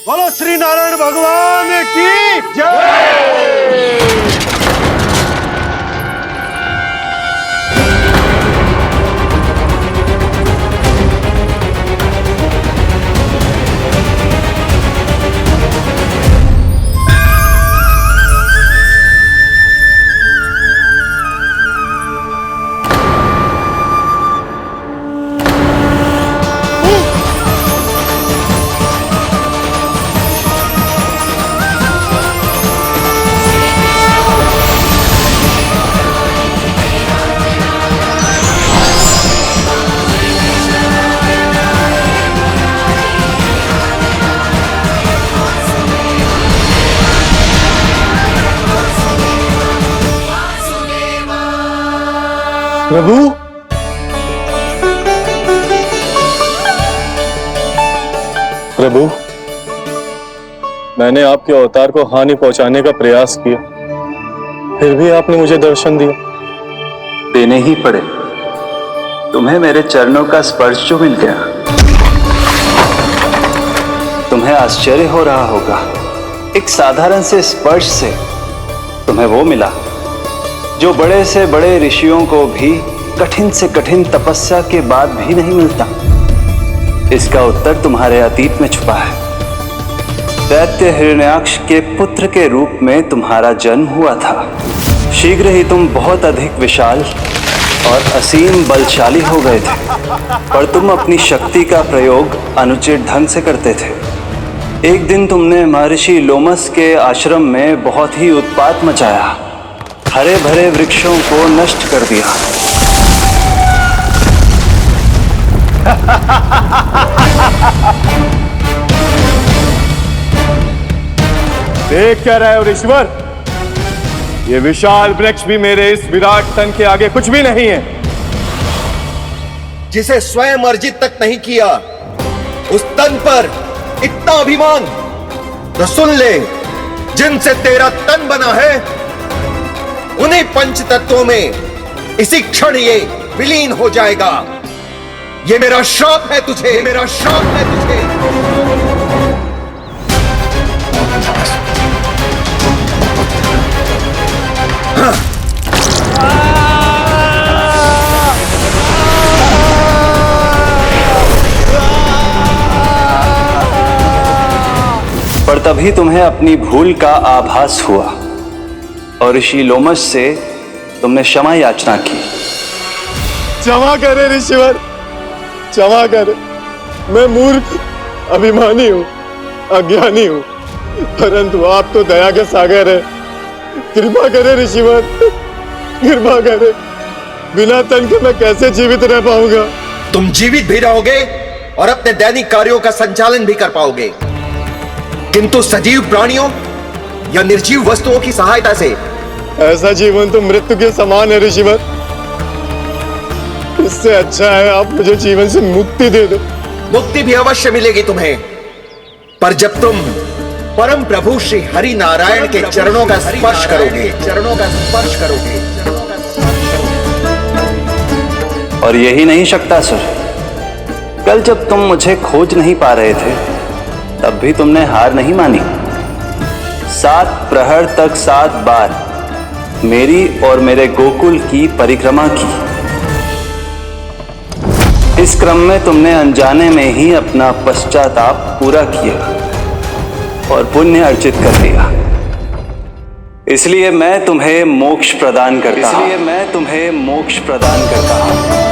बोलो श्री नारायण भगवान की जय। प्रभु, प्रभु, मैंने आपके अवतार को हानि पहुंचाने का प्रयास किया, फिर भी आपने मुझे दर्शन दिया। देने ही पड़े। तुम्हें मेरे चरणों का स्पर्श जो मिल गया, तुम्हें आश्चर्य हो रहा होगा। एक साधारण से स्पर्श से तुम्हें वो मिला जो बड़े से बड़े ऋषियों को भी कठिन से कठिन तपस्या के बाद भी नहीं मिलता। इसका उत्तर तुम्हारे अतीत में छुपा है। दैत्य हिरण्याक्ष के पुत्र के रूप में तुम्हारा जन्म हुआ था। शीघ्र ही तुम बहुत अधिक विशाल और असीम बलशाली हो गए थे, पर तुम अपनी शक्ति का प्रयोग अनुचित ढंग से करते थे। एक दिन तुमने महर्षि लोमस के आश्रम में बहुत ही उत्पात मचाया, हरे भरे वृक्षों को नष्ट कर दिया। देख क्या रहे हो ऋषिवर? ये विशाल वृक्ष भी मेरे इस विराट तन के आगे कुछ भी नहीं है। जिसे स्वयं अर्जित तक नहीं किया, उस तन पर इतना अभिमान, तो सुन ले, जिनसे तेरा तन बना है उन्हीं पंच तत्वों में इसी क्षण ये विलीन हो जाएगा। ये मेरा श्राप है तुझे, मेरा श्राप है तुझे। पर तभी तुम्हें अपनी भूल का आभास हुआ और ऋषि लोमस से तुमने क्षमा याचना की। क्षमा करे ऋषिवर, क्षमा करे। मैं मूर्ख, अभिमानी हूँ, अज्ञानी हूँ, परंतु आप तो दया के सागर है। कृपा करे ऋषिवर, कृपा करे। बिना तन के मैं कैसे जीवित रह पाऊंगा? तुम जीवित भी रहोगे और अपने दैनिक कार्यों का संचालन भी कर पाओगे, किंतु सजीव प्राणियों या निर्जीव वस्तुओं की सहायता से ऐसा जीवन तो मृत्यु के समान है ऋषिवर। इससे अच्छा है आप मुझे जीवन से मुक्ति दे दो। मुक्ति भी अवश्य मिलेगी तुम्हें, पर जब तुम परम प्रभु श्री हरि नारायण के चरणों का स्पर्श करोगे, चरणों का स्पर्श करोगे। और यही नहीं शक्तासुर, कल जब तुम मुझे खोज नहीं पा रहे थे, तब भी तुमने हार नहीं मानी। 7 प्रहर तक 7 बार मेरी और मेरे गोकुल की परिक्रमा की। इस क्रम में तुमने अनजाने में ही अपना पश्चाताप पूरा किया और पुण्य अर्जित कर लिया। इसलिए मैं तुम्हें मोक्ष प्रदान करता हूं। इसलिए मैं तुम्हें मोक्ष प्रदान करता हूं।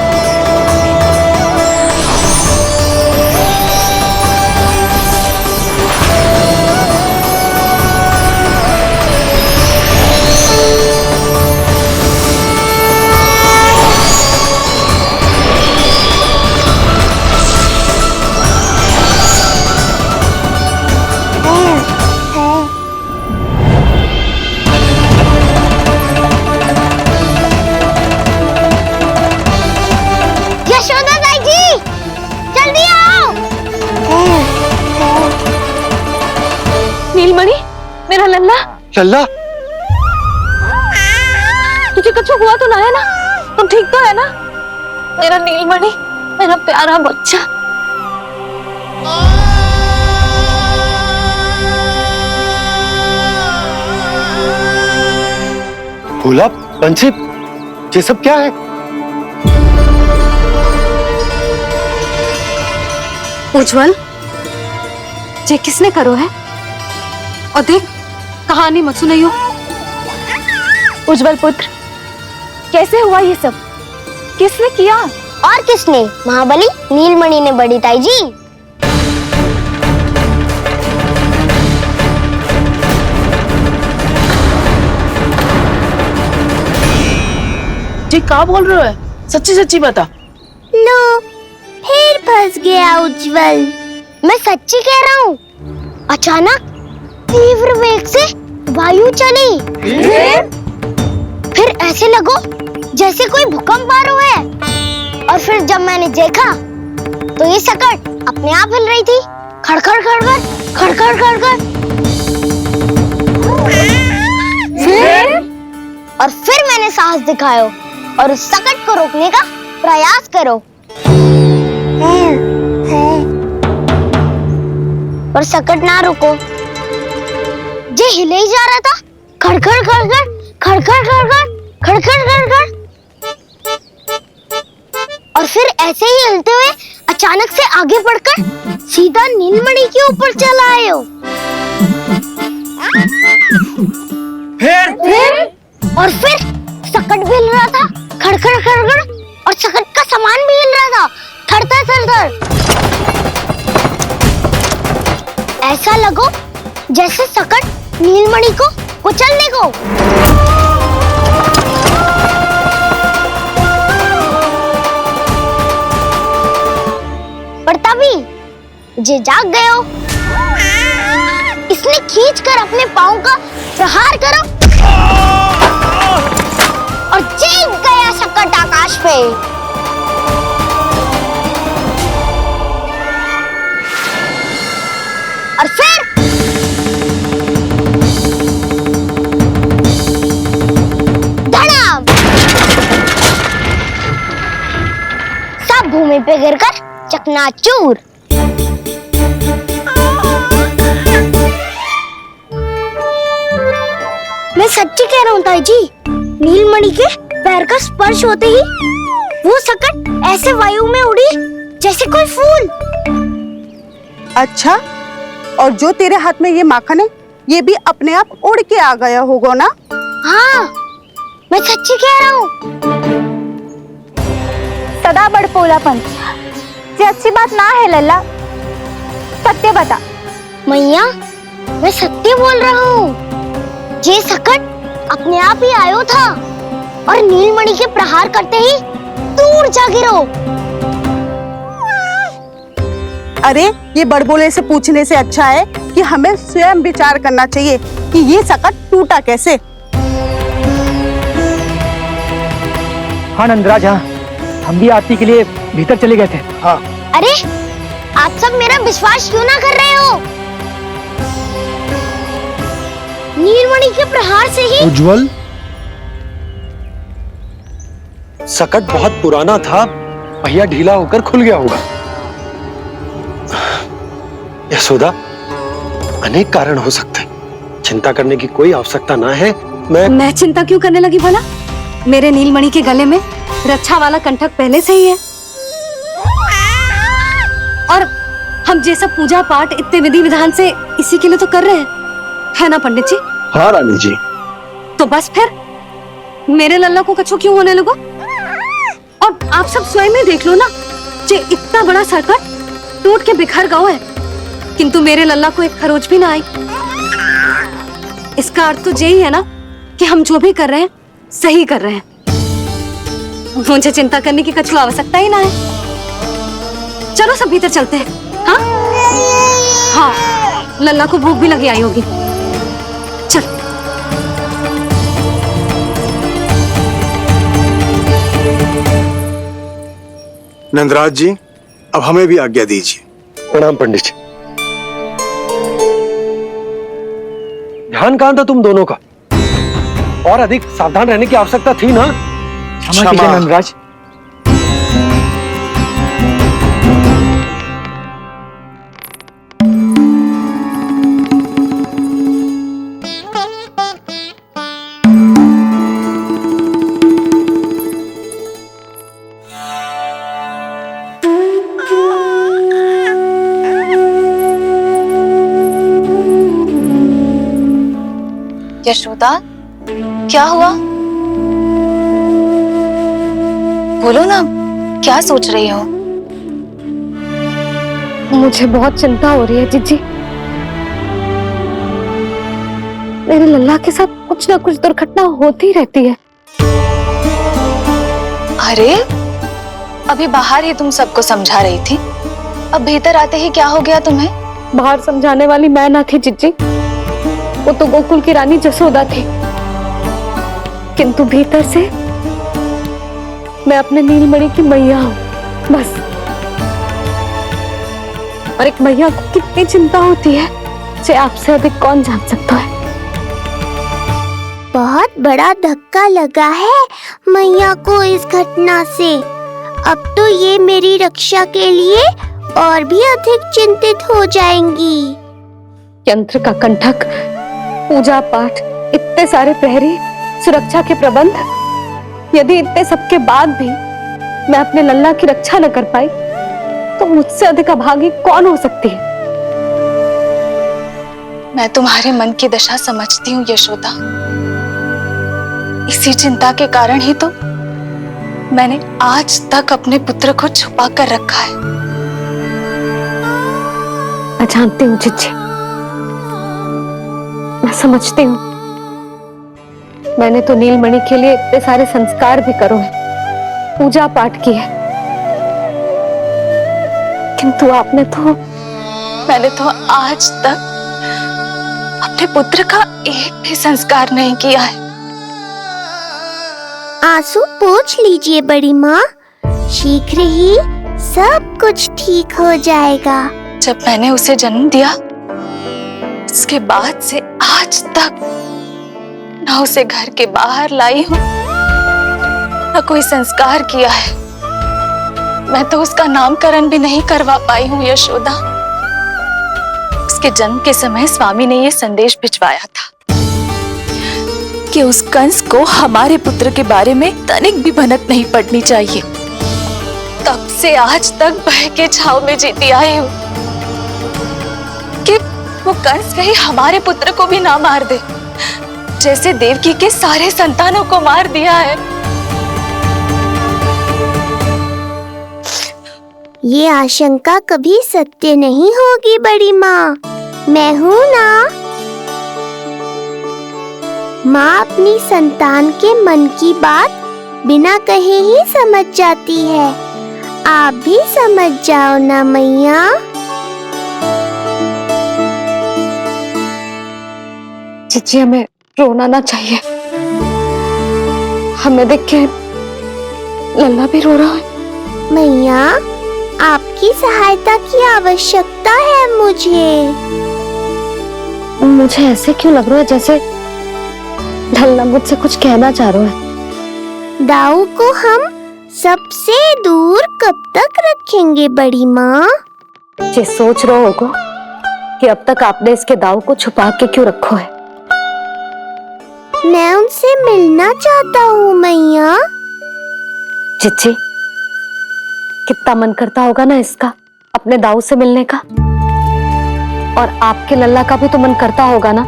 नीलमणि, मेरा लल्ला। लल्ला, तुझे कुछ हुआ तो ना है ना? तुम ठीक तो है ना? मेरा नीलमणि, मेरा प्यारा बच्चा। भोला, पंछी, ये सब क्या है? उज्जवल, ये किसने करो है? और देख, कहानी मत सुनाइयो। उज्जवल पुत्र, कैसे हुआ ये सब? किसने किया? और किसने? महाबली नीलमणि ने बड़ी ताई जी। जी क्या बोल रहे हो? सच्ची सच्ची बता। लो, फिर फंस गया उज्जवल। मैं सच्ची कह रहा हूँ। अचानक तीव्र वेग से वायु चली। फिर ऐसे लगो जैसे कोई भूकंप आ रहा है। और फिर जब मैंने देखा तो ये सकट अपने आप हिल रही थी। खड़खड़ खड़खड़ खड़खड़ खड़खड़। फिर मैंने साहस दिखाया और उस सकट को रोकने का प्रयास करो। पर सकट ना रुको, जे हिले ही जा रहा था। खड़खड़ खड़खड़ खड़खड़ खड़खड़ खड़खड़ खड़खड़। और फिर ऐसे ही हिलते हुए अचानक से आगे बढ़कर सीधा नीलमणि के ऊपर चला आए हो। और फिर सकट भी हिल रहा था। खड़खड़ खड़खड़। और सकट का सामान भी हिल रहा था। थरथर थरथर। ऐसा लगो जैसे सकट नीलमणि को कुचलने को। पर तभी जे जाग गए हो। इसने खींचकर अपने पांव का प्रहार करो और चीख गया सकट आकाश पे। और फिर धड़ाम। सब भूमि पे गिरकर चकनाचूर। मैं सच्ची कह रहा हूँ ताई जी। नीलमणि के पैर का स्पर्श होते ही वो सकट ऐसे वायु में उड़ी जैसे कोई फूल। अच्छा, और जो तेरे हाथ में ये माखन है, ये भी अपने आप उड़ के आ गया होगा ना? हाँ, मैं सच्ची कह रहा हूँ। सदा बड़पोलापन, ये अच्छी बात ना है लल्ला। सत्य बता। मैया, मैं सत्य बोल रहा हूँ। ये सकट अपने आप ही आयो था और नीलमणि के प्रहार करते ही दूर जा गिरो। अरे, ये बड़बोले से पूछने से अच्छा है कि हमें स्वयं विचार करना चाहिए कि ये सकट टूटा कैसे। हाँ नंदराज, हाँ, हम भी आरती के लिए भीतर चले गए थे। हाँ। अरे, आप सब मेरा विश्वास क्यों ना कर रहे हो? नीलमणि के प्रहार से ही। उज्जवल, सकट बहुत पुराना था, पहिया ढीला होकर खुल गया होगा। यशोदा, अनेक कारण हो सकते हैं। चिंता करने की कोई आवश्यकता ना है। मैं चिंता क्यों करने लगी भला? मेरे नीलमणि के गले में रक्षा वाला कंठक पहले से ही है। और हम जैसा पूजा पाठ इतने विधि विधान से इसी के लिए तो कर रहे हैं, है ना पंडित जी? हाँ रानी जी। तो बस फिर मेरे लल्ला को कछु क्यों होने लगो? और आप सब स्वयं ही देख लो ना, जे इतना बड़ा सकट टूट के बिखर गया है, किंतु मेरे लल्ला को एक खरोच भी ना आई। इसका अर्थ तो यही है ना कि हम जो भी कर रहे हैं सही कर रहे हैं। मुझे चिंता करने की कछु आवश्यकता ही ना है। चलो सब भीतर चलते हैं। हाँ हाँ, लल्ला को भूख भी लगी आई होगी। चल। नंदराज जी, अब हमें भी आज्ञा दीजिए। प्रणाम पंडित जी। ध्यान कहां था तुम दोनों का? और अधिक सावधान रहने की आवश्यकता थी ना? क्षमा कीजिए नंदराज। यशोदा, क्या हुआ? बोलो ना, क्या सोच रही हो? मुझे बहुत चिंता हो रही है जीजी। मेरे लल्ला के साथ कुछ ना कुछ दुर्घटना होती रहती है। अरे, अभी बाहर ही तुम सबको समझा रही थी, अब भीतर आते ही क्या हो गया तुम्हें? बाहर समझाने वाली मैं ना थी जीजी, वो तो गोकुल की रानी जसोदा थी। किंतु भीतर से मैं अपने नीलमणि की मैया हूँ, बस। और एक मैया को कितनी चिंता होती है, इसे आपसे अधिक कौन जान सकता है। बहुत बड़ा धक्का लगा है मैया को इस घटना से। अब तो ये मेरी रक्षा के लिए और भी अधिक चिंतित हो जाएंगी। यंत्र का कंठक, पूजा पाठ, इतने सारे प्रहरी, सुरक्षा के प्रबंध, यदि इतने सबके बाद भी मैं अपने लल्ला की रक्षा न कर पाई तो मुझसे अधिक अभागी कौन हो सकती है। मैं तुम्हारे मन की दशा समझती हूँ यशोदा। इसी चिंता के कारण ही तो मैंने आज तक अपने पुत्र को छुपा कर रखा है। मैं जानती हूँ जीजी, मैं समझती हूँ। मैंने तो नीलमणि के लिए इतने सारे संस्कार भी करो है, पूजा पाठ की है, किंतु मैंने तो आज तक अपने पुत्र का एक भी संस्कार नहीं किया है। आंसू पोंछ लीजिए बड़ी माँ, शीघ्र ही सब कुछ ठीक हो जाएगा। जब मैंने उसे जन्म दिया, उसके बाद से आज तक न उसे घर के बाहर लाई हूँ, न कोई संस्कार किया है। मैं तो उसका नामकरण भी नहीं करवा पाई हूँ यशोदा। उसके जन्म के समय स्वामी ने ये संदेश भिजवाया था कि उस कंस को हमारे पुत्र के बारे में तनिक भी भनक नहीं पड़नी चाहिए। तब से आज तक भय के छाव में जीती आई हूँ कि वो कंस कहीं हमारे पुत्र को भी ना मार दे, जैसे देवकी के सारे संतानों को मार दिया है। ये आशंका कभी सत्य नहीं होगी बड़ी माँ, मैं हूँ ना। माँ अपनी संतान के मन की बात बिना कहे ही समझ जाती है। आप भी समझ जाओ ना मैया। जीजी, हमें रोना ना चाहिए। हमें देख के लल्ला भी रो रहा है। मैया, आपकी सहायता की आवश्यकता है मुझे। मुझे ऐसे क्यों लग रहा है जैसे लल्ला मुझसे कुछ कहना चाह रहा है। दाऊ को हम सबसे दूर कब तक रखेंगे बड़ी माँ? ये सोच रहा होगा कि अब तक आपने इसके दाऊ को छुपा के क्यों रखो है। मैं उनसे मिलना चाहता हूँ मैया। चिच्ची, कितना मन करता होगा ना इसका अपने दाऊ से मिलने का। और आपके लल्ला का भी तो मन करता होगा ना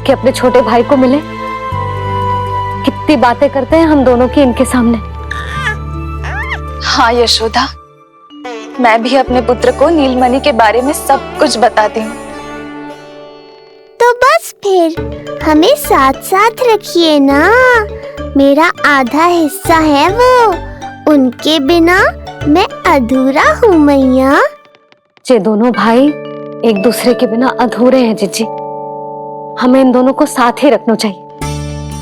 कि अपने छोटे भाई को मिले। कितनी बातें करते हैं हम दोनों की इनके सामने। हाँ यशोदा, मैं भी अपने पुत्र को नीलमणि के बारे में सब कुछ बताती हूँ। तो बस फिर हमें साथ साथ रखिए ना। मेरा आधा हिस्सा है वो, उनके बिना मैं अधूरा हूँ मैया। ये दोनों भाई एक दूसरे के बिना अधूरे हैं जीजी। हमें इन दोनों को साथ ही रखना चाहिए।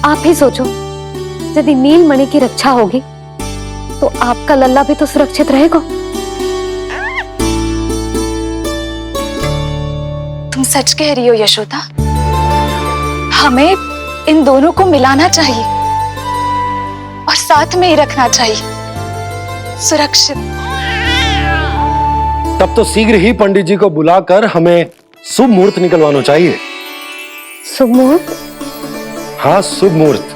आप ही सोचो, यदि नीलमणि की रक्षा होगी तो आपका लल्ला भी तो सुरक्षित रहेगा। तुम सच कह रही हो यशोदा। हमें इन दोनों को मिलाना चाहिए और साथ में ही रखना चाहिए, सुरक्षित। तब तो शीघ्र ही पंडित जी को बुलाकर हमें शुभ मुहूर्त निकलवाना चाहिए। शुभ मुहूर्त? हाँ, शुभ मुहूर्त।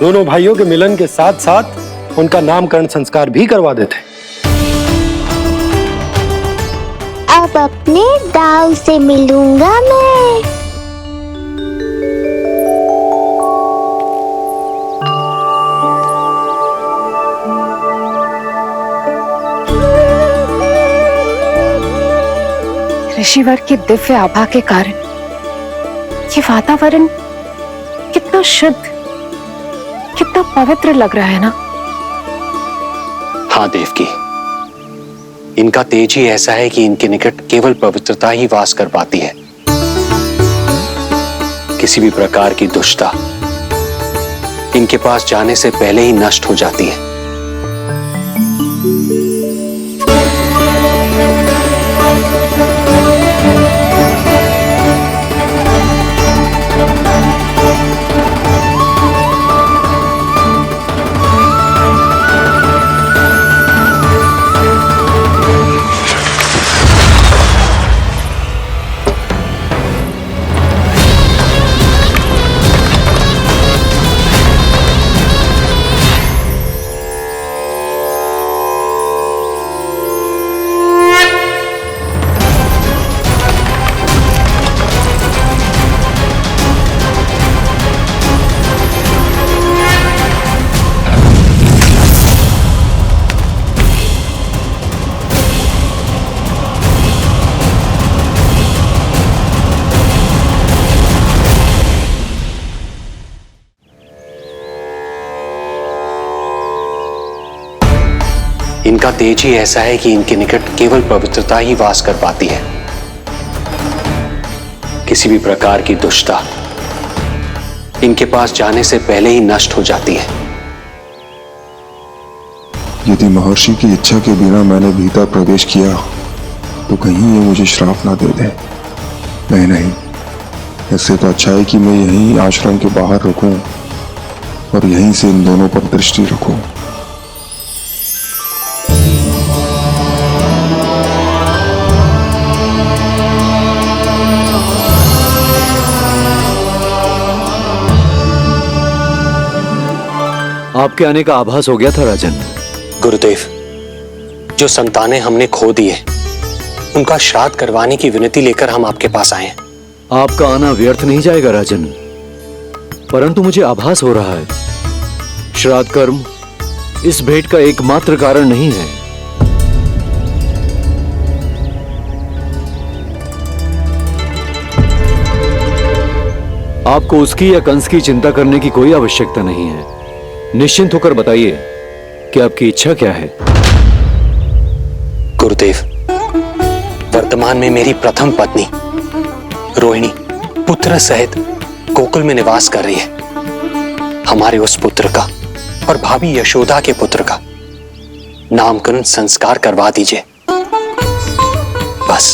दोनों भाइयों के मिलन के साथ साथ उनका नामकरण संस्कार भी करवा देते। अब अपने दाऊ से मिलूंगा मैं। ऋषिवर के दिव्य आभा के कारण ये वातावरण कितना शुद्ध, कितना पवित्र लग रहा है ना। हाँ देवकी, इनका तेज ही ऐसा है कि इनके निकट केवल पवित्रता ही वास कर पाती है। किसी भी प्रकार की दुष्टता इनके पास जाने से पहले ही नष्ट हो जाती है। इनका तेज ही ऐसा है कि इनके निकट केवल पवित्रता ही वास कर पाती है। किसी भी प्रकार की दुष्टता इनके पास जाने से पहले ही नष्ट हो जाती है। यदि महर्षि की इच्छा के बिना मैंने भीतर प्रवेश किया तो कहीं ये मुझे श्राप ना दे दे। नहीं, इससे तो अच्छा है कि मैं यहीं आश्रम के बाहर रुकूं और यहीं से इन दोनों पर दृष्टि रखूं। आपके आने का आभास हो गया था राजन। गुरुदेव, जो संतानें हमने खो दी है उनका श्राद्ध करवाने की विनती लेकर हम आपके पास आए हैं। आपका आना व्यर्थ नहीं जाएगा राजन, परंतु मुझे आभास हो रहा है श्राद्ध कर्म इस भेंट का एकमात्र कारण नहीं है। आपको उसकी या कंस की चिंता करने की कोई आवश्यकता नहीं है। निश्चिंत होकर बताइए कि आपकी इच्छा क्या है। गुरुदेव, वर्तमान में मेरी प्रथम पत्नी रोहिणी पुत्र सहित गोकुल में निवास कर रही है। हमारे उस पुत्र का और भाभी यशोदा के पुत्र का नामकरण संस्कार करवा दीजिए। बस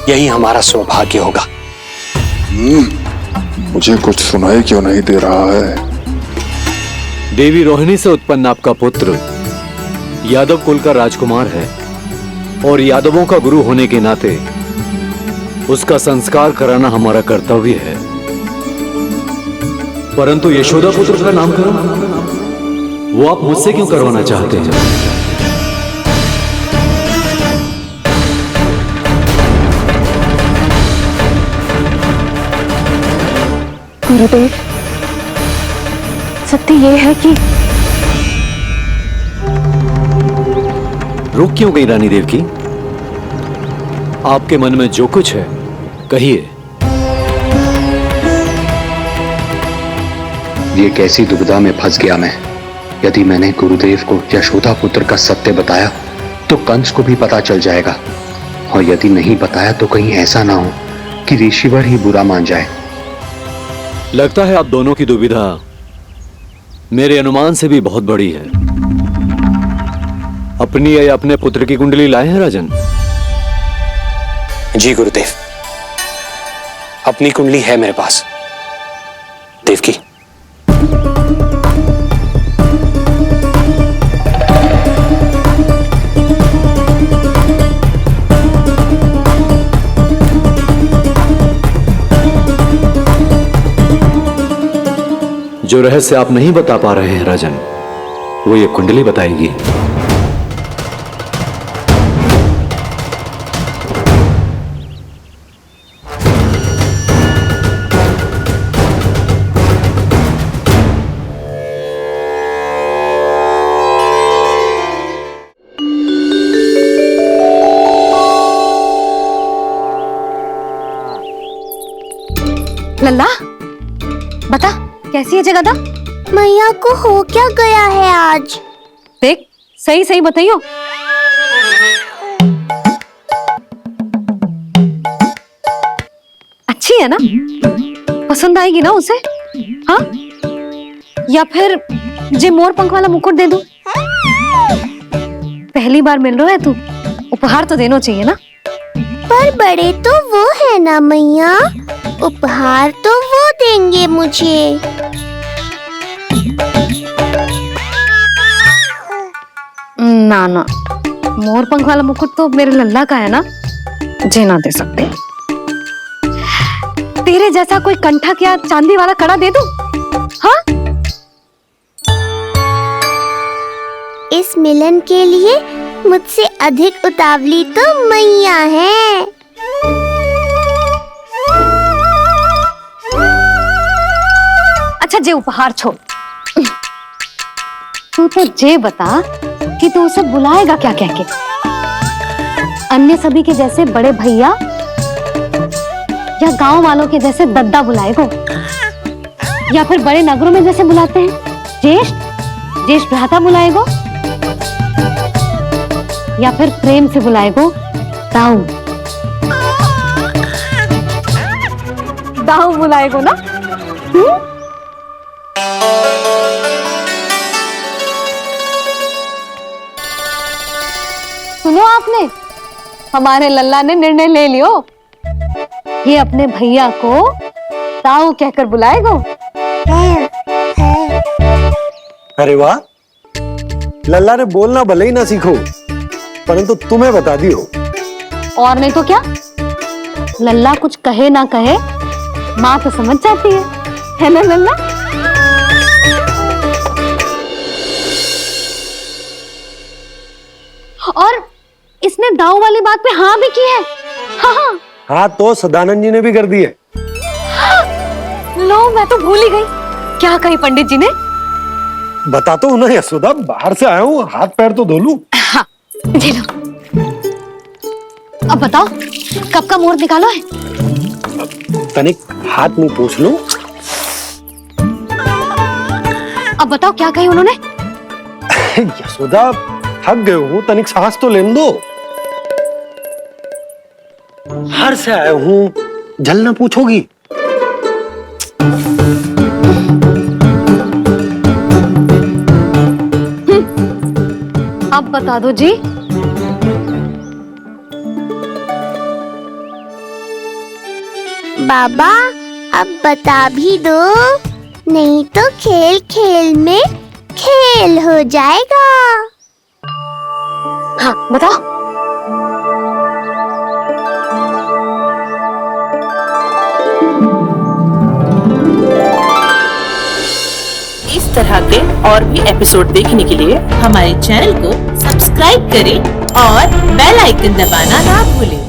यही हमारा सौभाग्य होगा। मुझे कुछ सुनाई क्यों नहीं दे रहा है? देवी रोहिणी से उत्पन्न आपका पुत्र यादव कुल का राजकुमार है और यादवों का गुरु होने के नाते उसका संस्कार कराना हमारा कर्तव्य है। परंतु यशोदा पुत्र का नामकरण वो आप मुझसे क्यों करवाना चाहते हैं? गुरुदेव, सत्य ये है कि रुक क्यों गई रानी देवकी? आपके मन में जो कुछ है कहिए। ये कैसी दुविधा में फंस गया मैं। यदि मैंने गुरुदेव को यशोदा पुत्र का सत्य बताया तो कंस को भी पता चल जाएगा, और यदि नहीं बताया तो कहीं ऐसा ना हो कि ऋषिवर ही बुरा मान जाए। लगता है आप दोनों की दुविधा मेरे अनुमान से भी बहुत बड़ी है। अपनी या अपने पुत्र की कुंडली लाए हैं राजन? जी गुरुदेव, अपनी कुंडली है मेरे पास। देवकी, जो रहस्य आप नहीं बता पा रहे हैं राजन, वो ये कुंडली बताएगी। लल्ला बता कैसी है जगदा? मैया को हो क्या गया है आज? देख सही सही बताइयो। अच्छी है ना? पसंद आएगी ना उसे? हाँ? या फिर जे मोर पंख वाला मुकुट दे दूं? पहली बार मिल रहा है तू, उपहार तो देना चाहिए ना। पर बड़े तो वो है ना मैया, उपहार तो वो देंगे मुझे। ना ना, मोर पंख वाला मुकुट तो मेरे लल्ला का है ना, जे ना दे सकते। तेरे जैसा कोई कंठा क्या चांदी वाला कड़ा दे दूं? हाँ? इस मिलन के लिए मुझसे अधिक उतावली तो मैया है। अच्छा जे उपहार छोड़, तू तो जे बता कि तू उसे बुलाएगा क्या कह के? अन्य सभी के जैसे बड़े भैया या गांव वालों के जैसे दद्दा बुलाएगो, या फिर बड़े नगरों में जैसे बुलाते हैं ज्येष्ठ ज्येष्ठ भ्राता बुलाएगो, या फिर प्रेम से बुलाएगो दाऊ दाऊ बुलाएगो ना? सुनो आपने, हमारे लल्ला ने निर्णय ले लियो, ये अपने भैया को दाऊ कहकर बुलाएगो। अरे वाह, लल्ला ने बोलना भले ही ना सीखो, परंतु तुम्हें बता दियो। और नहीं तो क्या, लल्ला कुछ कहे ना कहे माँ तो समझ जाती है ना लल्ला? और इसने दाऊ वाली बात पे हाँ भी की है। हाँ हाँ तो सदानंद जी ने भी कर दी है। लो मैं तो भूल ही गई, क्या कही पंडित जी ने? बता तो ना यशोदा, बाहर से आया हूँ, हाथ पैर तो धो लूं। हाँ दे लो। अब बताओ कब का मुहूर्त निकालो है? तनिक हाथ मुंह पोंछ लो। अब बताओ क्या कही उन्होंने? यशोदा थक गए हूँ, तनिक सांस तो लेने दो। बाहर से आया हूँ, जल ना पूछोगी? अब बता दो जी। बाबा अब बता भी दो, नहीं तो खेल खेल में खेल हो जाएगा। हाँ बताओ। इस तरह के और भी एपिसोड देखने के लिए हमारे चैनल को सब्सक्राइब करें और बेल आइकन दबाना ना भूलें।